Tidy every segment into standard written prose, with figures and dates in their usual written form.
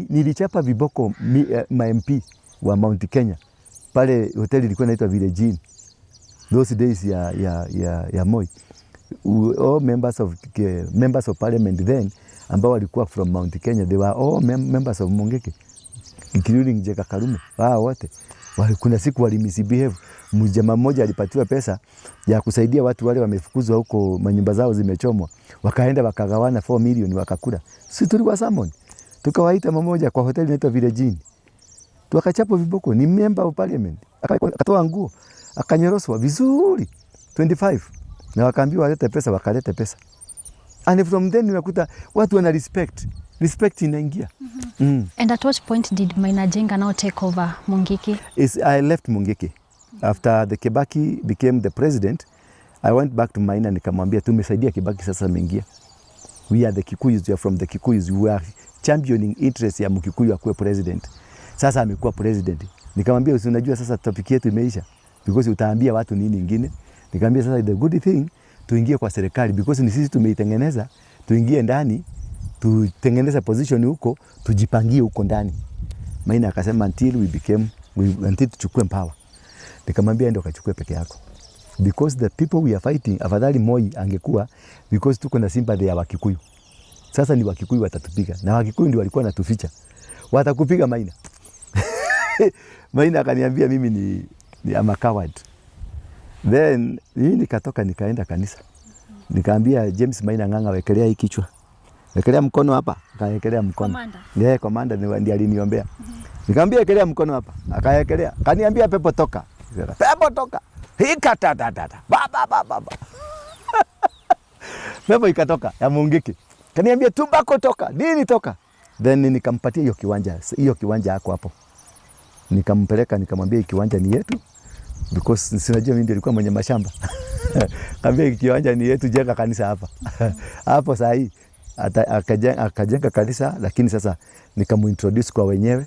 Nilichapa viboko ma MP wa Mount Kenya. Pale hoteli ilikuwa inaitwa Village Inn. Those days ya Moi. All members of parliament then ambao walikuwa from Mount Kenya, they were all members of Mungiki, including Jeka Karume. Wote kuna siku walimisbehave. Mjamaa mmoja alipatiwa pesa ya kusaidia watu wale wamefukuzwa huko, manyumba zao zimechomwa, wakaenda wakagawana 4 million wakakula. Sisi tulikuwa summon, tukawaita mmoja kwa hoteli inaitwa Village Inn, tukachapa viboko. Ni member of parliament, akatoa nguo akanyoroswa vizuri 25 na wakaambiwa walete pesa, wakalete pesa. And from then unakuta watu wana respect inaingia. And at what point did Maina Jenga now take over Mungiki? I left Mungiki after the Kibaki became the president. I went back to Maina, nikamwambia tumesaidia Kibaki, sasa ameingia. We are the Kikuyus, we are from the Kikuyus, we are championing interest ya Mkikuyu akuwe president. Sasa amekuwa president. Nikamwambia unajua sasa topic yetu imeisha, because utaambia watu nini ingine. Nikamwambia sasa the good thing tuingie kwa serikali, because ni sisi tumeitengeneza, tuingie ndani, tutengeneza position huko, tujipangie huko ndani. Maina akasema until tuchukue power. Nikamwambia ndio kachukue peke yako, because the people we are fighting, afadhali Moi angekuwa, because tuko na sympathy ya Wakikuyu. Sasa ni Wakikuyu watatupiga, na Wakikuyu ndio walikuwa natuficha, watakupiga Maina. Maina akaniambia mimi ni am a coward. Then mimi nikatoka nikaenda kanisa. Nikaambia James Maina Ng'ang'a, wekelea hii kichwa. Wekelea mkono hapa, akawekelea mkono. Commander. Commander ndiye aliniombea. Nikamwambia wekelea mkono hapa, akawekelea. Kaniambia pepo toka. Pepo toka. Hika tata. Baba. Pepo ikatoka ya Mungiki. Kaniambia tumbako toka. Nini toka? Then nikampatia hiyo kiwanja. Hiyo kiwanja yako hapo. Nikampeleka nikamwambia kiwanja ni yetu, because sinajua mimi nilikuwa mwenye mashamba. Kaambia kiwanja ni yetu, jenga kanisa hapa. Hapo saa hii akajenga kanisa, lakini sasa nikamuintroduce kwa wenyewe,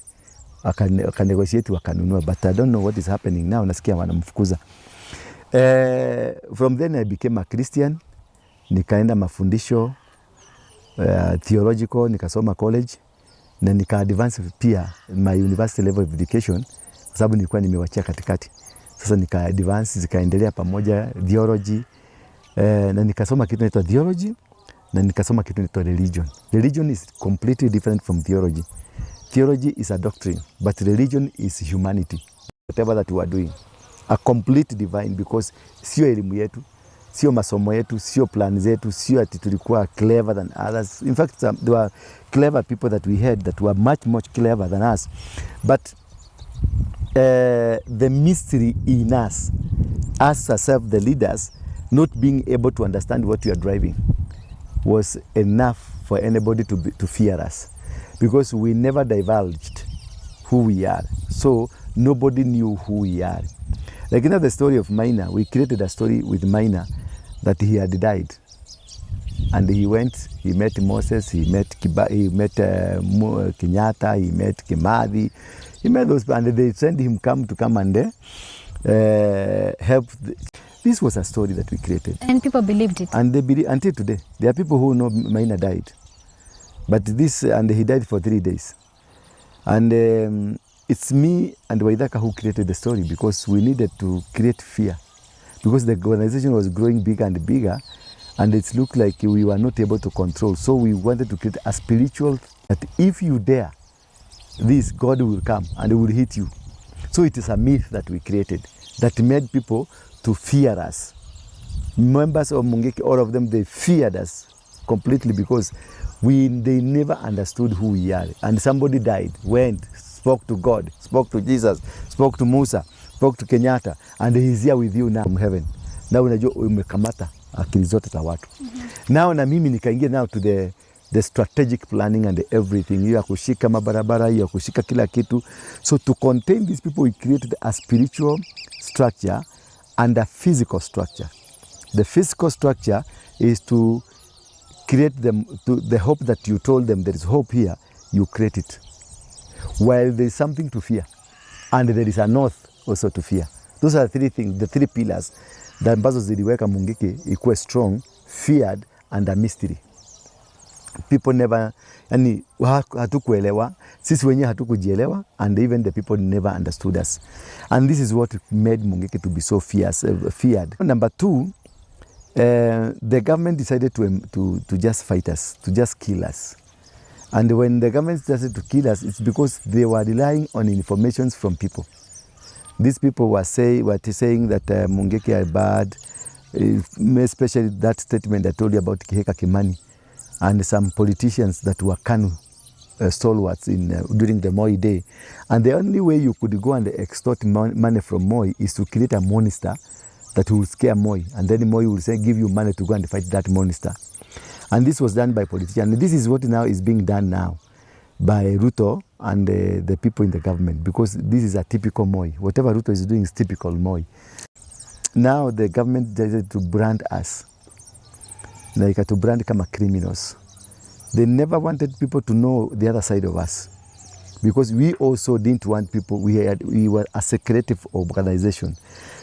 akanegotiate wakanunua, but I don't know what is happening now. Nasikia wanamfukuza. From then I became a Christian. Nikaenda mafundisho theological, nikasoma college na nika advance pia my university level of education, kwa sababu nilikuwa nimewachia katikati. Sasa nika advance zikaendelea pamoja theology, na nikasoma kitu inaitwa theology, na nikasoma kitu inaitwa religion. Religion is completely different from theology. Theology is a doctrine, but religion is humanity. Whatever that you are doing, a complete divine, because sio elimu yetu, sio masomo yetu, sio plan zetu, sio ati tulikuwa clever than others. In fact, there were clever people that we had that were much clever than us. But the mystery in us ourselves, the leaders, not being able to understand what we are driving, was enough for anybody to fear us, because we never divulged who we are. So nobody knew who we are. Like in the story of Maina, we created a story with Maina that he had died. And he went, he met Moses, he met Kenyatta, he met Kimathi, he met those, and they sent him to come and help. This was a story that we created. And people believed it. And they believe until today. There are people who know Maina died. But this, and he died for 3 days. And it's me and Waithaka who created the story, because we needed to create fear. Because the organization was growing bigger and bigger, and it looked like we were not able to control. So we wanted to create a spiritual, that if you dare this, God will come and will hit you. So it is a myth that we created that made people to fear us. Members of Mungiki, all of them, they feared us completely, because they never understood who we are. And somebody died, went, spoke to God, spoke to Jesus, spoke to Musa, spoke to Kenyatta, and he's here with you now from heaven. Now unajua umekamata akili zote za watu. Now na mimi nikaingia now to the strategic planning and everything. Hiyo ya kushika mabarabara, hiyo ya kushika kila kitu. So to contain these people, we created a spiritual structure and a physical structure. The physical structure is to create them, to the hope that you told them there is hope here, you create it. While there is something to fear, and there is a north also to fear. Those are the 3 things, the 3 pillars that ambazo ziliweka Mungiki ikuwe strong, feared, and a mystery. people never, yani hatukuelewa, sisi wenyewe hatukujielewa, and even the people never understood us. And this is what made Mungiki to be so feared. Number two, the government decided to just fight us, to just kill us. And when the government decided to kill us, it's because they were relying on information from people. These people were saying that Mungiki are bad, especially that statement I told you about Kiheka Kimani and some politicians that were KANU stalwarts during the Moi day. And the only way you could go and extort money from Moi is to create a monster that will scare Moi. And then Moi will say, give you money to go and fight that monster. And this was done by politicians. And this is what now is being done now by Ruto and the people in the government, because this is a typical Moi. Whatever Ruto is doing is typical Moi. Now the government decided to brand us, like to brand kama criminals. They never wanted people to know the other side of us, because we also didn't want people. We were a secretive organization,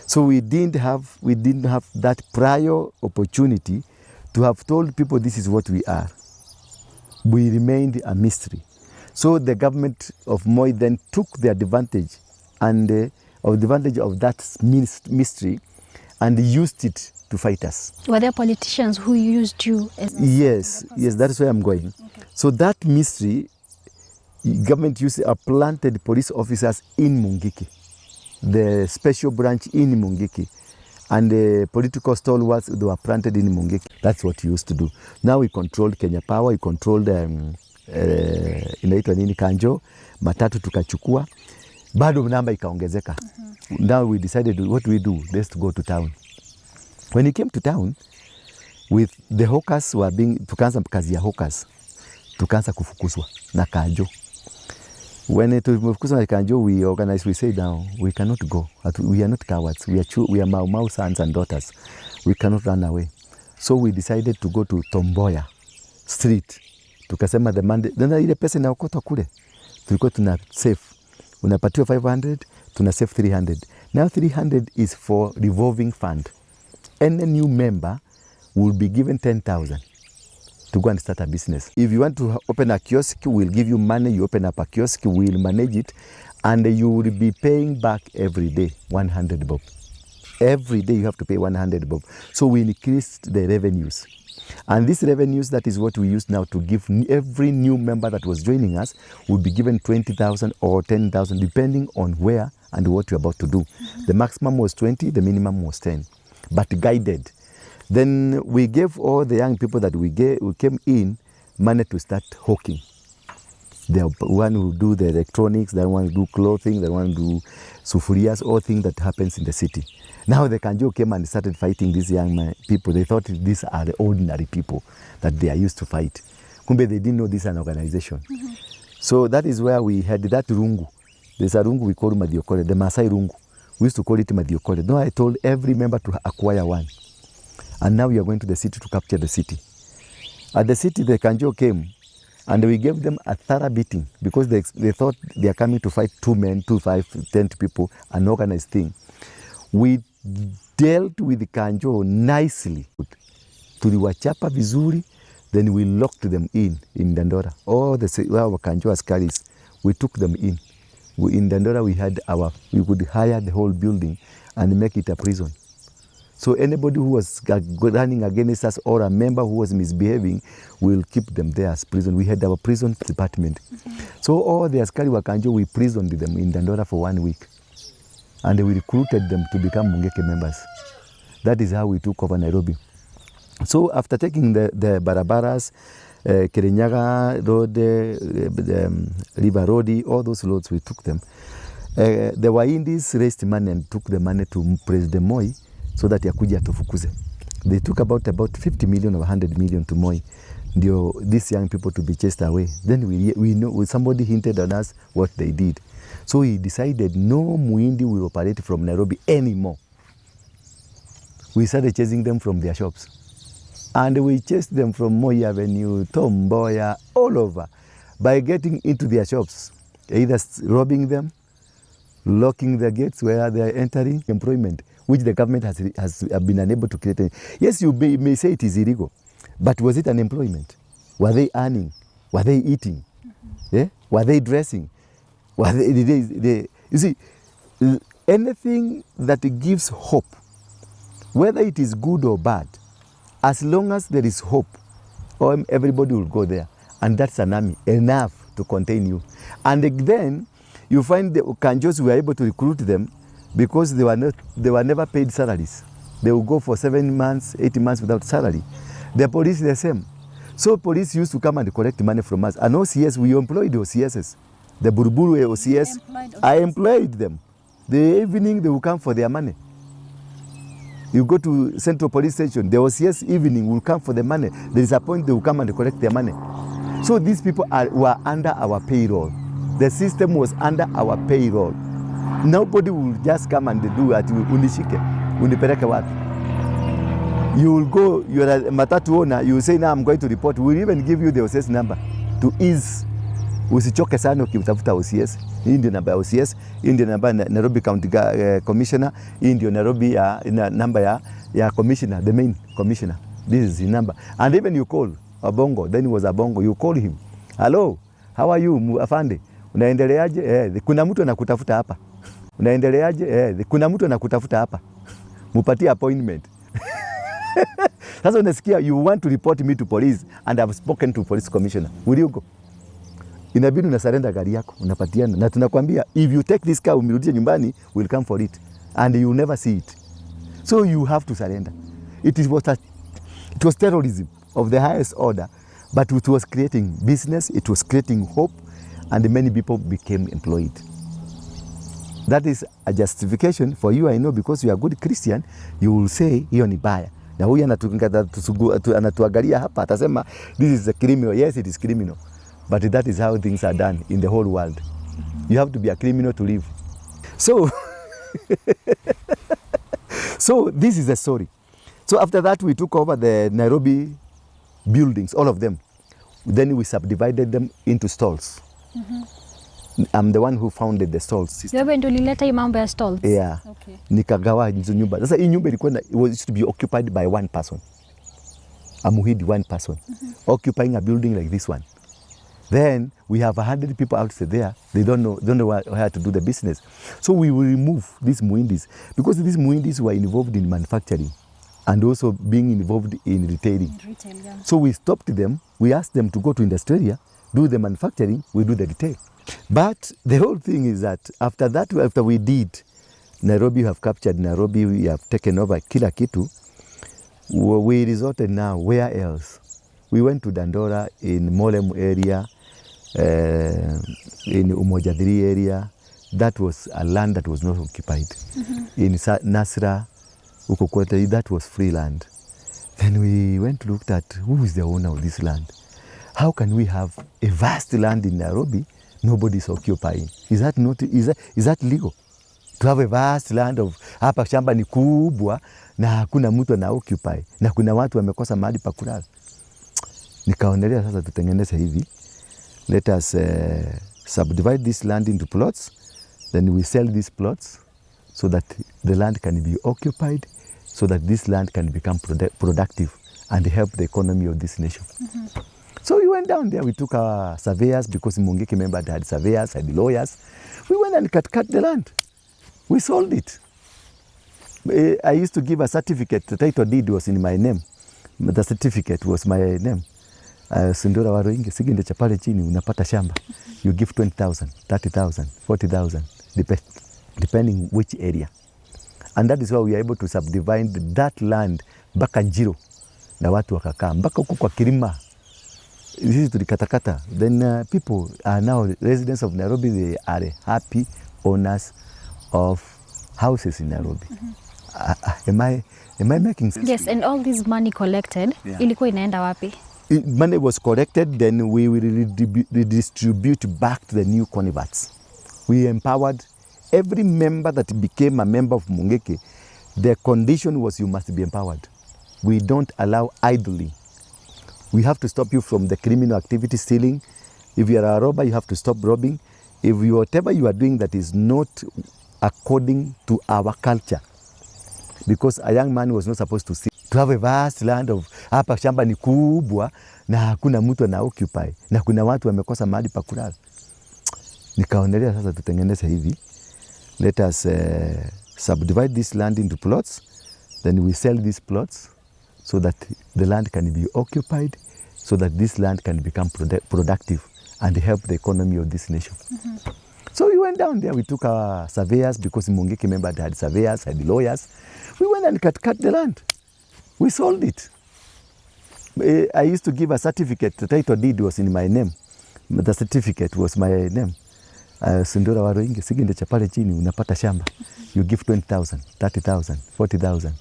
so we didn't have that prior opportunity to have told people this is what we are. We remained a mystery. So the government of Moi then took the advantage of that mystery and used it to fight us. Were there politicians who used you as Yes, that's where I'm going. Okay. So that mystery, government planted police officers in Mungiki, the special branch in Mungiki, and the political stalwarts, they were planted in Mungiki. That's what we used to do. Now we controlled Kenya Power, we controlled inaitwa nini Kanjo, matatu tukachukua, bado namba ikaongezeka. Now we decided, what do we do? Let's go to town. When we came to town, with the hawkers tukaanza kazi ya hawkers, tukaanza kufukuzwa na Kanjo. When tumefukuzwa na Kanjo, we organized, we said now, we cannot go. We are not cowards. We are Mau sons and daughters. We cannot run away. So we decided to go to Tomboya Street. Tukasema the Monday, ndio ile pesa inaokotwa kule. Tulikuwa tuna save. Unapatiwa 500, tuna save 300. Now 300 is for revolving fund. Any new member will be given 10,000 to go and start a business. If you want to open a kiosk, we'll give you money. You open up a kiosk, we'll manage it, and you will be paying back every day 100 bob. Every day you have to pay 100 bob. So we increased the revenues. And these revenues, that is what we use now to give every new member that was joining us would be given 20,000 or 10,000, depending on where and what you're about to do. The maximum was 20, the minimum was 10, but guided. Then we gave all the young people that we came in money to start hawking. The one who do the electronics, the one who do clothing, the one who do sufurias, all things that happens in the city. Now the Kanjo came and started fighting these young people. They thought these are the ordinary people that they are used to fight. Kumbe they didn't know this is an organization. So that is where we had that rungu. There's a rungu we call Madiokole, the Maasai rungu. We used to call it Madiokole. Now I told every member to acquire one. And now we are going to the city to capture the city. At the city, the Kanjo came and we gave them a thorough beating, because they thought they are coming to fight 2 men, 2, 5, 10 people, an organized thing. We dealt with the Kanjo nicely. Tuliwachapa vizuri, then we locked them in Dandora. All the Kanjo askaris, we took them in. In Dandora, we could hire the whole building and make it a prison. So anybody who was running against us or a member who was misbehaving, we'll keep them there as prison. We had our prison department. So all the askari wa Kanjo, we prisoned them in Dandora for 1 week. And we recruited them to become Mungiki members. That is how we took over Nairobi. So after taking the Barabaras, Kirinyaga Road, River Road, all those roads, we took them. The Waindis raised money and took the money to President Moi so that yakuja tufukuze. They took about 50 million or 100 million to Moi. These young people to be chased away. Then we know somebody hinted on us what they did. So he decided no Muindi will operate from Nairobi anymore. We started chasing them from their shops. And we chased them from Moi Avenue, Tomboya, all over, by getting into their shops, either robbing them, locking the gates where they are entering, employment, which the government has been unable to create. Yes, you may say it is illegal, but was it an employment? Were they earning? Were they eating? Yeah? Were they dressing? Were they, you see, anything that gives hope, whether it is good or bad, as long as there is hope, everybody will go there. And that's an army, enough to contain you. And then you find the Kanjos were able to recruit them because they were never paid salaries. They will go for 7 months, 8 months without salary. The police the same. So police used to come and collect money from us. And OCS, we employed OCSs. The Buruburu OCS, I employed them. The evening they will come for their money. You go to Central Police Station, the OCS evening will come for the money. There is a point they will come and collect their money. So these people were under our payroll. The system was under our payroll. Nobody will just come and do it. Unishike, unipeleke wapi. You will go, you are a matatu owner, you will say, now I'm going to report. We'll even give you the OCS number to ease. Usichoke sana ukitafuta OCS. Hii ndio namba ya OCS, hii ndio namba Nairobi County Commissioner, hii ndio Nairobi namba ya Commissioner, the main Commissioner. This is his number. And even you call Abongo, then it was Abongo, you call him. Hello, how are you afande? Unaendeleaje? Kuna mtu anakutafuta hapa. Unaendeleaje? Kuna mtu anakutafuta hapa. Mupatie appointment. Sasa unasikia, you want to report me to police and I've spoken to police commissioner. Will you go? Inabidi unasarenda gari yako, unapatiana. Na tunakwambia, if you take this car, umirudishe nyumbani, we'll come for it. And you will never see it. So you have to surrender. It was terrorism of the highest order, but it was creating business, it was creating hope, and many people became employed. That is a justification for you, I know, because you are a good Christian, you will say, hiyo ni baya. Na huyu anatuangalia hapa, atasema, this is a criminal. Yes, it is criminal. But that is how things are done in the whole world. You have to be a criminal to live. So, so this is the story. So after that, we took over the Nairobi buildings, all of them. Then we subdivided them into stalls. I'm the one who founded the stalls system. Wewe ndio ulileta hii mambo ya stalls? Yeah. Okay. Nikagawa hizo nyumba. Sasa hii nyumba ilikuwa used to be occupied by one person. A Muhidi, one person, occupying a building like this one. Then we have 100 people outside there. They don't know how to do the business. So we will remove these Muhindis because these Muhindis were involved in manufacturing and also being involved in retailing. Retail, yeah. So we stopped them. We asked them to go to Industrial, do the manufacturing, we do the retail. But the whole thing is that after we did Nairobi, we have captured Nairobi, we have taken over kila kitu, we resorted now, where else? We went to Dandora in Molem area, in Umoja 3 area. That was a land that was not occupied. In Nasra, Ukokwete, that was free land. Then we went to look at who is the owner of this land. How can we have a vast land in Nairobi, nobody is occupying? Is that legal? To have a vast land of hapa shamba ni kubwa na hakuna mtu ana occupy na kuna watu wamekosa mahali pa kulala. Nikaonelea sasa tutengeneze hivi. Let us subdivide this land into plots. Then we sell these plots so that the land can be occupied, so that this land can become productive and help the economy of this nation. So we went down there, we took our surveyors, because Mungiki member had surveyors, had lawyers. We went and cut the land. We sold it. I used to give a certificate. The title deed was in my name. The certificate was my name. Sindora Waroinge, siginde cha pale chini, unapata shamba. You give 20,000, 30,000, 40,000, depending which area. And that is why we are able to subdivide that land mpaka Njiro. Na watu wakakaa mpaka huko kwa Kirima. This is tulikatakata. Then people are now residents of Nairobi. They are happy owners of houses in Nairobi. Am I making sense? Yes, and all this money collected, ilikuwa inaenda wapi? Money was collected, then we will redistribute back to the new converts. We empowered every member that became a member of Mungiki. The condition was you must be empowered. We don't allow idling. We have to stop you from the criminal activity, stealing. If you are a robber, you have to stop robbing. If whatever you are doing that is not according to our culture, because a young man was not supposed to to have a vast land of, hapa shamba ni kubwa na hakuna mtu ana occupy na kuna watu wamekosa mahali pa kulala. Nikaonelea sasa tutengeneze hivi, let us subdivide this land into plots, then we sell these plots so that the land can be occupied, so that this land can become productive and help the economy of this nation. So we went down there, we took our surveyors, because Mungiki member had surveyors, had lawyers. We went and cut the land. We sold it. I used to give a certificate, the title deed was in my name. The certificate was my name. Sindora waro ingi, siginde cha pale chini, unapata shamba. You give 20,000, 30,000, 40,000,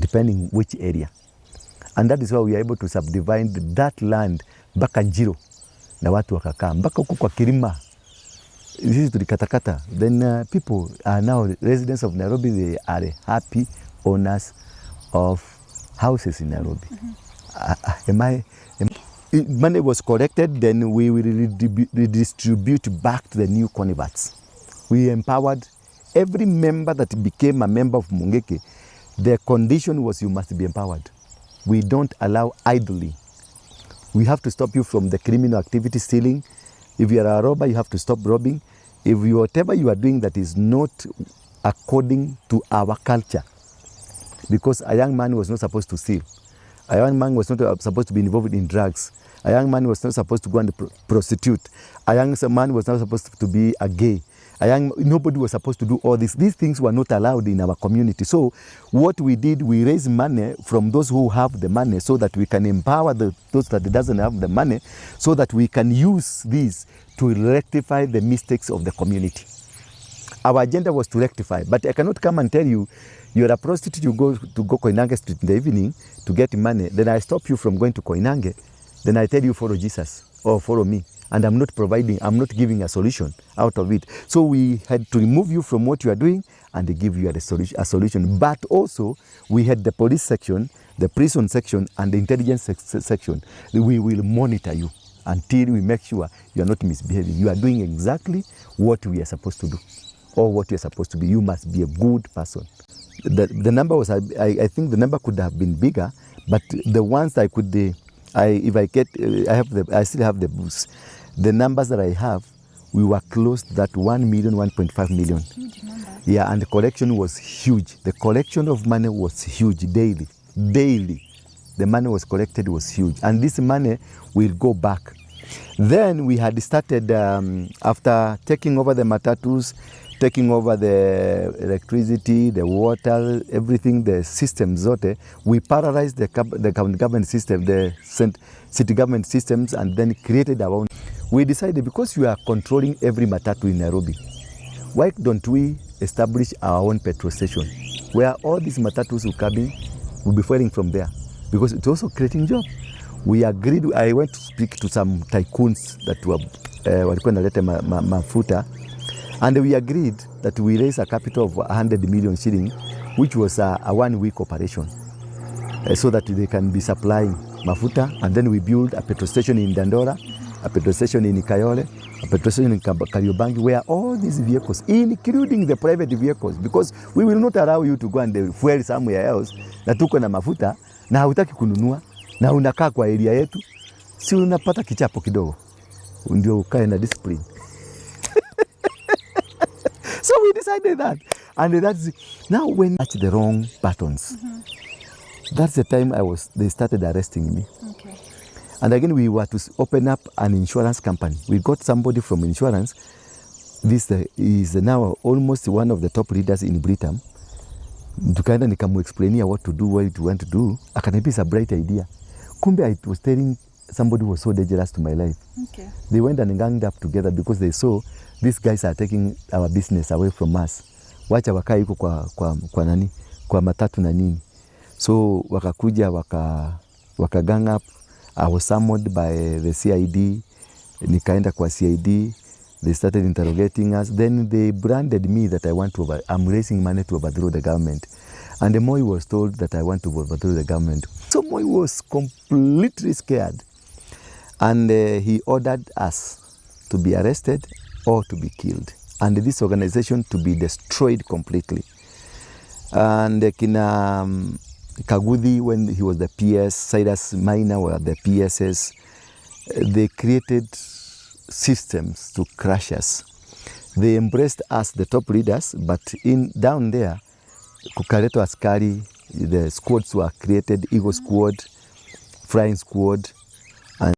depending which area. And that is why we are able to subdivide that land mpaka Njiro. Na watu wakakaa mpaka huko kwa Kirima. This is tulikatakata. Then people are now residents of Nairobi. They are happy owners of houses in Nairobi. Money was collected, then we will redistribute back to the new converts. We empowered every member that became a member of Mungiki. The condition was you must be empowered. We don't allow idling. We have to stop you from the criminal activity, stealing. If you are a robber, you have to stop robbing. If whatever you are doing that is not according to our culture, because a young man was not supposed to steal. A young man was not supposed to be involved in drugs. A young man was not supposed to go and prostitute. A young man was not supposed to be a gay. Nobody was supposed to do all this. These things were not allowed in our community. So what we did, we raised money from those who have the money so that we can empower those that doesn't have the money, so that we can use this to rectify the mistakes of the community. Our agenda was to rectify, but I cannot come and tell you, you're a prostitute, you go Koinange Street in the evening to get money, then I stop you from going to Koinange, then I tell you follow Jesus or follow me. And I'm not giving a solution out of it. So we had to remove you from what you are doing and give you a solution. But also, we had the police section, the prison section, and the intelligence section. We will monitor you until we make sure you are not misbehaving. You are doing exactly what we are supposed to do, or what you are supposed to be. You must be a good person. The number was, I think the number could have been bigger, but the ones I could, I still have the books. The numbers that I have, we were close to that 1 million, 1.5 million. Huge number. Yeah, and the collection was huge. The collection of money was huge daily. Daily. The money was collected was huge. And this money will go back. Then we had started, after taking over the matatus, taking over the electricity, the water, everything, the systems, we paralyzed the government system, the city government systems, and then created our own. We decided, because we are controlling every matatu in Nairobi, why don't we establish our own petrol station where all these matatus will be fueling from there, because it's also creating jobs. We agreed. I went to speak to some tycoons that were walikuwa naleta mafuta, and we agreed that we raise a capital of 100 million shilling, which was a 1-week operation, so that they can be supplying mafuta. And then we build a petrol station in Dandora, a petrol station in Kayole, a petrol station in Kariobangi, where all these vehicles, including the private vehicles, because we will not allow you to go and fuel somewhere else, na tuko na mafuta, na hautaki kununua, na unakaa kwa area yetu, si unapata kichapo kidogo, ndio ukae na discipline. So we decided that, and that's now when I touched the wrong buttons. That's the time they started arresting me. Okay. And again, we were to open up an insurance company. We got somebody from insurance. This is now almost one of the top leaders in Britain. Tukaenda nikamuexplainia what to do, what you want to do. Akaniambia it's a bright idea. Kumbe I was telling somebody who was so dangerous to my life. Okay. They went and ganged up together because they saw these guys are taking our business away from us. Wacha wakaa yuko kwa nani? Kwa matatu na nini. So wakakuja waka gang up. I was summoned by the CID. Nikaenda kwa CID. They started interrogating us. Then they branded me that I'm raising money to overthrow the government. And the Moi was told that I want to overthrow the government. So Moi was completely scared. And he ordered us to be arrested or to be killed. And this organization to be destroyed completely. And Kaguthi, when he was the PS, Cyrus Minor were the PSs, they created systems to crush us. They embraced us, the top leaders, but down there, kukaletwa askari, the squads were created, Eagle Squad, Flying Squad,